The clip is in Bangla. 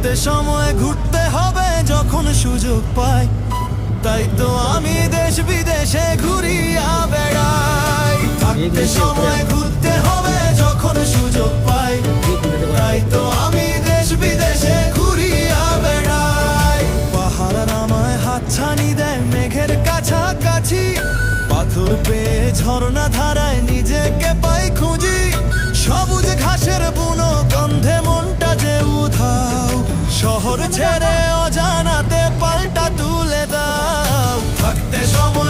থাকতে সময় ঘুরতে হবে যখন সুযোগ পাই, তাই তো আমি দেশ বিদেশে ঘুরিয়া বেড়াই। থাকতে সময় ঘুরতে হবে যখন সুযোগ পাই, তাই তো আমি দেশ বিদেশে ঘুরিয়া বেড়াই। পাহাড় আমায় হাতছানি দেয় মেঘের কাছাকাছি, পাথর পেয়ে ঝর্ণা ধারায় নিজেকে পাই খুঁজি। সবুজ ঘাসের বুনো গন্ধে মনটা যে উধাও, শহর ছেড়ে অজানাতে পাল্টা তুলে দাও। থাকতে সময়